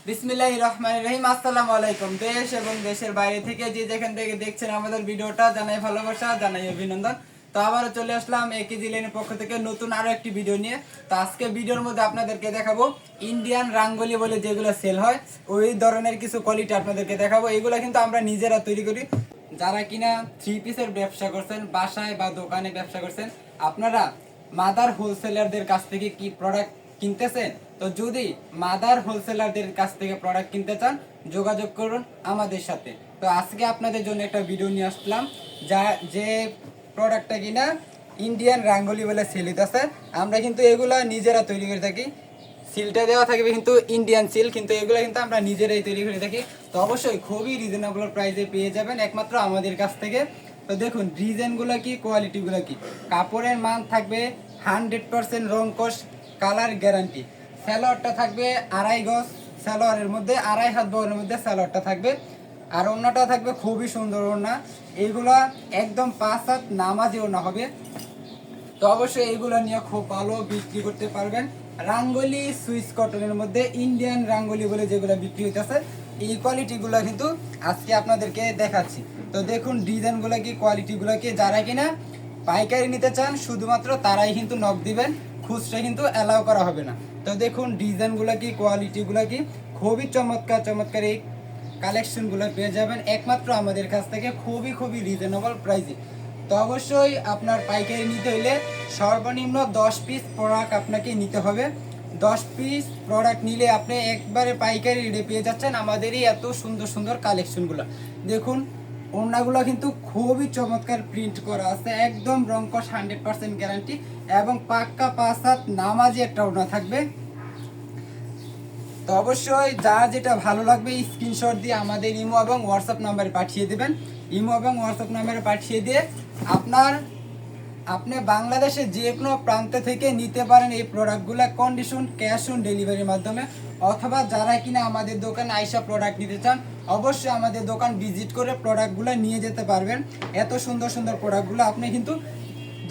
বিসমিল্লাহির রহমানির রহিম। আসসালামু আলাইকুম। দেশ এবং দেশের বাইরে থেকে যে যেখান থেকে দেখছেন আমাদের ভিডিওটা, জানাই ভালোবাসা, জানাই অভিনন্দন। তো আবারও চলে আসলাম একেজি লেনের পক্ষ থেকে নতুন আরো একটি ভিডিও নিয়ে। তো আজকে ভিডিওর মধ্যে আপনাদেরকে দেখাবো ইন্ডিয়ান রাঙ্গোলি বলে যেগুলো সেল হয়, ওই ধরনের কিছু কোয়ালিটি আপনাদেরকে দেখাবো। এগুলো কিন্তু আমরা নিজেরা তৈরি করি। যারা কিনা থ্রি পিসের ব্যবসা করছেন, বাসায় বা দোকানে ব্যবসা করছেন, আপনারা মাদার হোলসেলারদের কাছ থেকে কি প্রোডাক্ট কিনতেছেন? তো যদি মাদার হোলসেলারদের কাছ থেকে প্রোডাক্ট কিনতে চান, যোগাযোগ করুন আমাদের সাথে। তো আজকে আপনাদের জন্য একটা ভিডিও নিয়ে আসলাম, যে প্রোডাক্টটা কিনা ইন্ডিয়ান রাঙ্গোলি বলে সেল হইতেছে। আমরা কিন্তু এগুলা নিজেরা তৈরি করে থাকি। সিলটা দেওয়া থাকবে কিন্তু ইন্ডিয়ান সিল, কিন্তু এগুলো কিন্তু আমরা নিজেরাই তৈরি করে থাকি। তো অবশ্যই খুবই রিজনেবল প্রাইসে পেয়ে যাবেন একমাত্র আমাদের কাছ থেকে। তো দেখুন ডিজাইনগুলো কি, কোয়ালিটিগুলো কি। কাপড়ের মান থাকবে 100% রং কোশ, কালার গ্যারান্টি। সালোয়ারটা থাকবে 2.5 গজ, সালোয়ারের মধ্যে 2.5 হাত বহরের মধ্যে সালোয়ারটা থাকবে। আর ওড়নাটা থাকবে খুবই সুন্দর ওড়না। এইগুলা একদম 5 হাত নামাজি ওড়না হবে। তো অবশ্যই এইগুলো নিয়ে খুব ভালো বিক্রি করতে পারবেন। রাঙ্গোলি সুইস কটনের মধ্যে ইন্ডিয়ান রাঙ্গোলি বলে যেগুলো বিক্রি হইতেছে, এই কোয়ালিটিগুলো কিন্তু আজকে আপনাদেরকে দেখাচ্ছি। তো দেখুন ডিজাইনগুলো কি, কোয়ালিটিগুলো কি। যারা কিনা পাইকারি নিতে চান শুধুমাত্র তারাই কিন্তু নক দিবেন, খুচরা কিন্তু অ্যালাউ করা হবে না। তো দেখুন ডিজাইনগুলো কি, কোয়ালিটিগুলো কি, খুবই চমৎকার চমৎকার এই কালেকশনগুলো পেয়ে যাবেন একমাত্র আমাদের কাছ থেকে খুবই খুবই রিজনেবল প্রাইসে। তো অবশ্যই আপনার পাইকারি নিতে হলে সর্বনিম্ন 10 পিস প্রোডাক্ট আপনাকে নিতে হবে। 10 পিস প্রোডাক্ট নিলে আপনি একবারে পাইকারি রেটে পেয়ে যাচ্ছেন আমাদেরই এত সুন্দর সুন্দর কালেকশনগুলো। দেখুন ওড়নাগুলো কিন্তু খুবই চমৎকার প্রিন্ট করা আছে, একদম রংকশ 100% গ্যারান্টি এবং পাক্কা 5 হাত নামাজি একটা ওড়না থাকবে। তো অবশ্যই যার যেটা ভালো লাগবে স্ক্রিনশট দিয়ে আমাদের ইমো এবং হোয়াটসঅ্যাপ নাম্বারে পাঠিয়ে দেবেন। ইমো এবং হোয়াটসঅ্যাপ নাম্বারে পাঠিয়ে দিয়ে আপনি বাংলাদেশে যে কোনো প্রান্ত থেকে নিতে পারেন এই প্রোডাক্টগুলো কন্ডিশন ক্যাশ অন ডেলিভারির মাধ্যমে। অথবা যারা কিনা আমাদের দোকানে আইসা প্রোডাক্ট নিতে চান, অবশ্যই আমাদের দোকান ভিজিট করে প্রোডাক্টগুলো নিয়ে যেতে পারবেন। এত সুন্দর সুন্দর প্রোডাক্টগুলো আপনি কিন্তু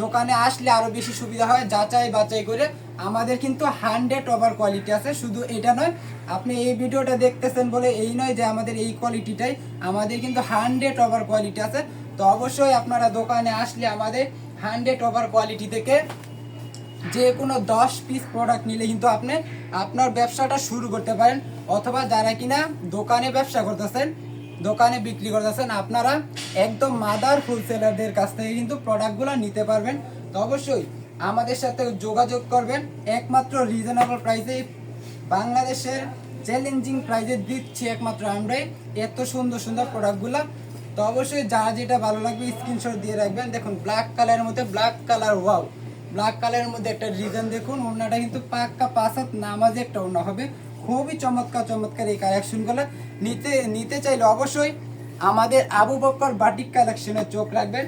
দোকানে আসলে আরও বেশি সুবিধা হয় যাচাই বাছাই করে। আমাদের কিন্তু 100 ওভার কোয়ালিটি আছে। শুধু এটা নয়, আপনি এই ভিডিওটা দেখতেছেন বলে এই নয় যে আমাদের এই কোয়ালিটিটাই, আমাদের কিন্তু 100 ওভার কোয়ালিটি আছে। তো অবশ্যই আপনারা দোকানে আসলে আমাদের 100 ওভার কোয়ালিটি থেকে যে কোনো 10 পিস প্রোডাক্ট নিলে কিন্তু আপনি আপনার ব্যবসাটা শুরু করতে পারেন। অথবা যারা কিনা দোকানে ব্যবসা করতেছেন, দোকানে বিক্রি করতেছেন, আপনারা একদম মাদার হোলসেলারদের কাছ থেকে কিন্তু প্রোডাক্টগুলো নিতে পারবেন। তো অবশ্যই আমাদের সাথে যোগাযোগ করবেন একমাত্র রিজনেবল প্রাইসে। বাংলাদেশের চ্যালেঞ্জিং প্রাইসে দিচ্ছি একমাত্র আমরাই এত সুন্দর সুন্দর প্রোডাক্টগুলো। তো অবশ্যই যার যেটা ভালো লাগবে স্ক্রিনশট দিয়ে রাখবেন। দেখুন ব্ল্যাক কালারের মধ্যে ব্ল্যাক কালার, ওয়াও, ব্ল্যাক কালারের মধ্যে একটা ডিজাইন। দেখুন ওড়নাটা কিন্তু পাক্কা 5 হাত নামাজে একটা ওড়না হবে। খুবই চমৎকার চমৎকার এই কালেকশনগুলো নিতে চাইলে অবশ্যই আমাদের আবু বকর বাটিক কালেকশনে চোখ রাখবেন।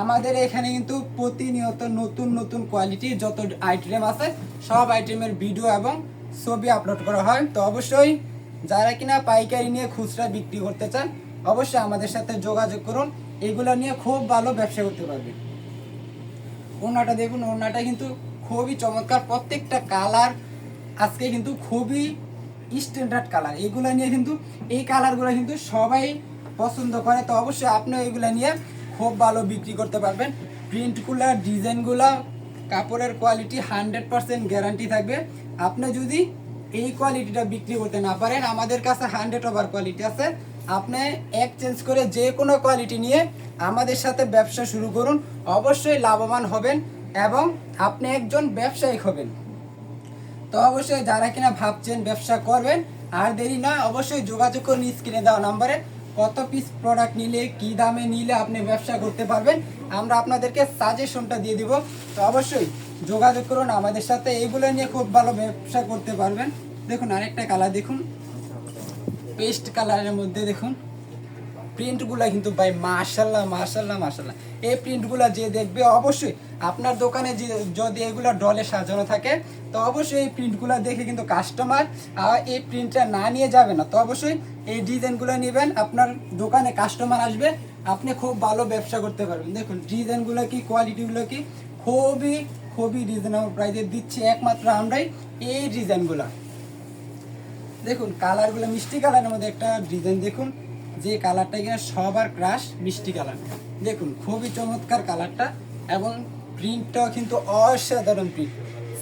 আমাদের এখানে কিন্তু প্রতিনিয়ত নতুন নতুন কোয়ালিটির যত আইটেম আছে সব আইটেমের ভিডিও এবং ছবি আপলোড করা হয়। তো অবশ্যই যারা কিনা পাইকারি নিয়ে খুচরা বিক্রি করতে চান, অবশ্যই আমাদের সাথে যোগাযোগ করুন। এগুলো নিয়ে খুব ভালো ব্যবসা করতে পারবেন। ওড়নাটা দেখুন, ওড়নাটা কিন্তু খুবই চমৎকার। প্রত্যেকটা কালার আজকে কিন্তু খুবই স্ট্যান্ডার্ড কালার। এগুলো নিয়ে কিন্তু এই কালারগুলো কিন্তু সবাই পছন্দ করে। তো অবশ্যই আপনি এগুলো নিয়ে খুব ভালো বিক্রি করতে পারবেন। প্রিন্টগুলো, ডিজাইনগুলো, কাপড়ের কোয়ালিটি 100% গ্যারান্টি থাকবে। আপনি যদি এই কোয়ালিটিটা বিক্রি করতে না পারেন, আমাদের কাছে 100 ওভার কোয়ালিটি আছে। আপনি এক্সচেঞ্জ করে যে কোনো কোয়ালিটি নিয়ে আমাদের সাথে ব্যবসা শুরু করুন, অবশ্যই লাভবান হবেন এবং আপনি একজন ব্যবসায়িক হবেন। তো অবশ্যই যারা কিনা ভাবছেন ব্যবসা করবেন, আর দেরি না, অবশ্যই যোগাযোগ করুন স্ক্রিনে দেওয়া নাম্বারে। কত পিস প্রোডাক্ট নিলে কি দামে নিলে আপনি ব্যবসা করতে পারবেন, আমরা আপনাদেরকে সাজেশনটা দিয়ে দিব। তো অবশ্যই যোগাযোগ করুন আমাদের সাথে, এইগুলো নিয়ে খুব ভালো ব্যবসা করতে পারবেন। দেখুন আরেকটা কালার দেখুন, পেস্ট কালারের মধ্যে দেখুন প্রিন্টগুলো কিন্তু ভাই মাশাল্লাহ মাশাল্লাহ মাশাল্লাহ। এই প্রিন্টগুলো যে দেখবে অবশ্যই আপনার দোকানে যদি এগুলো ডলে সাজানো থাকে, তো অবশ্যই এই প্রিন্টগুলো দেখে কিন্তু কাস্টমার এই প্রিন্টটা না নিয়ে যাবে না। তো অবশ্যই এই ডিজাইনগুলো নেবেন, আপনার দোকানে কাস্টমার আসবে, আপনি খুব ভালো ব্যবসা করতে পারবেন। দেখুন ডিজাইনগুলো কি, কোয়ালিটিগুলো কি, খুবই খুবই রিজনেবল প্রাইসে দিচ্ছি একমাত্র আমরাই এই ডিজাইনগুলো। দেখুন কালারগুলো মিষ্টি কালারের মধ্যে একটা ডিজাইন দেখুন, যে কালারটা কিনা সবার ক্রাশ মিষ্টি কালার। দেখুন খুবই চমৎকার কালারটা, এবং প্রিন্টটাও কিন্তু অসাধারণ প্রিন্ট।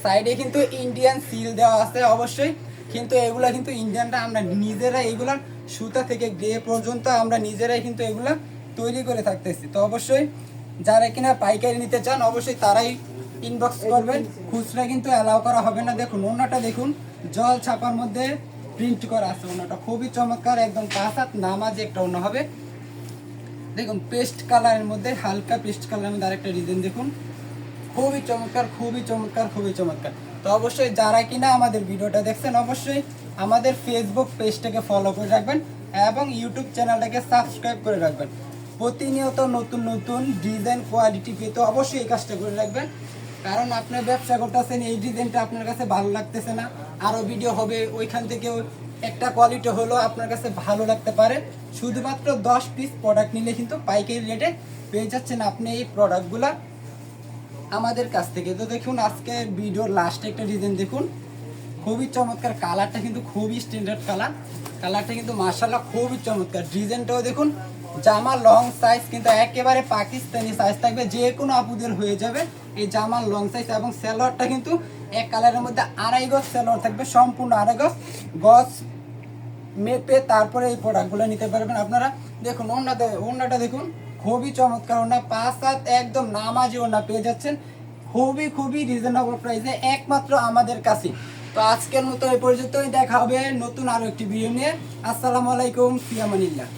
সাইডে কিন্তু ইন্ডিয়ান সিল দেওয়া আছে অবশ্যই, কিন্তু এগুলা কিন্তু ইন্ডিয়ানটা আমরা নিজেরা এইগুলা সুতা থেকে গ্রে পর্যন্ত আমরা নিজেরাই কিন্তু এগুলা তৈরি করে থাকতেছি। তো অবশ্যই যারা কিনা পাইকারি নিতে চান অবশ্যই তারাই ইনবক্স করবেন, খুচরা কিন্তু অ্যালাউ করা হবে না। দেখুন ওনাটা দেখুন জল ছাপার মধ্যে প্রিন্ট করা আছে, ওনাটা খুবই চমৎকার, একদম 5 হাত নামাজে একটা ওনা হবে। দেখুন পেস্ট কালারের মধ্যে, হালকা পেস্ট কালারের মধ্যে আরেকটা ডিজাইন দেখুন, খুবই চমৎকার, খুবই চমৎকার, খুবই চমৎকার। তো অবশ্যই যারা কিনা আমাদের ভিডিওটা দেখছেন অবশ্যই আমাদের ফেসবুক পেজটাকে ফলো করে রাখবেন এবং ইউটিউব চ্যানেলটাকে সাবস্ক্রাইব করে রাখবেন। প্রতিনিয়ত নতুন নতুন ডিজাইন কোয়ালিটি পেতে অবশ্যই এই কাজটা করে রাখবেন, কারণ আপনার ব্যবসা করতেছেন, এই ডিজাইনটা আপনার কাছে ভালো লাগতেছে না, আরও ভিডিও হবে ওইখান থেকেও একটা কোয়ালিটি হলো আপনার কাছে ভালো লাগতে পারে। শুধুমাত্র 10 পিস প্রোডাক্ট নিলে কিন্তু পাইকারি রেটে পেয়ে যাচ্ছেন আপনি এই প্রোডাক্টগুলা আমাদের কাছ থেকে। তো দেখুন আজকের ভিডিওর লাস্টে একটা ডিজাইন দেখুন, খুবই চমৎকার, কালারটা কিন্তু খুবই স্ট্যান্ডার্ড কালার, কালারটা কিন্তু মাশাআল্লাহ খুবই চমৎকার। ডিজাইনটাও দেখুন, জামা লং সাইজ কিন্তু একেবারে পাকিস্তানি সাইজ থাকবে, যে কোনো আপুদের হয়ে যাবে এই জামার লং সাইজ। এবং সালোয়ারটা কিন্তু এক কালারের মধ্যে 2.5 গজ সালোয়ার থাকবে, সম্পূর্ণ 2.5 গজ মেপে তারপরে এই প্রোডাক্টগুলো নিতে পারবেন আপনারা। দেখুন ওড়নাটা দেখুন, খুবই চমৎকার ওড়না, 5 হাত একদম নামাজি ওড়না পেয়ে যাচ্ছেন খুবই খুবই রিজনেবল প্রাইসে একমাত্র আমাদের কাছে। তো আজকের মতো এই পর্যন্তই, দেখা হবে নতুন আরো একটি ভিডিও নিয়ে। আসসালামু আলাইকুম, ফি আমানিল্লাহ।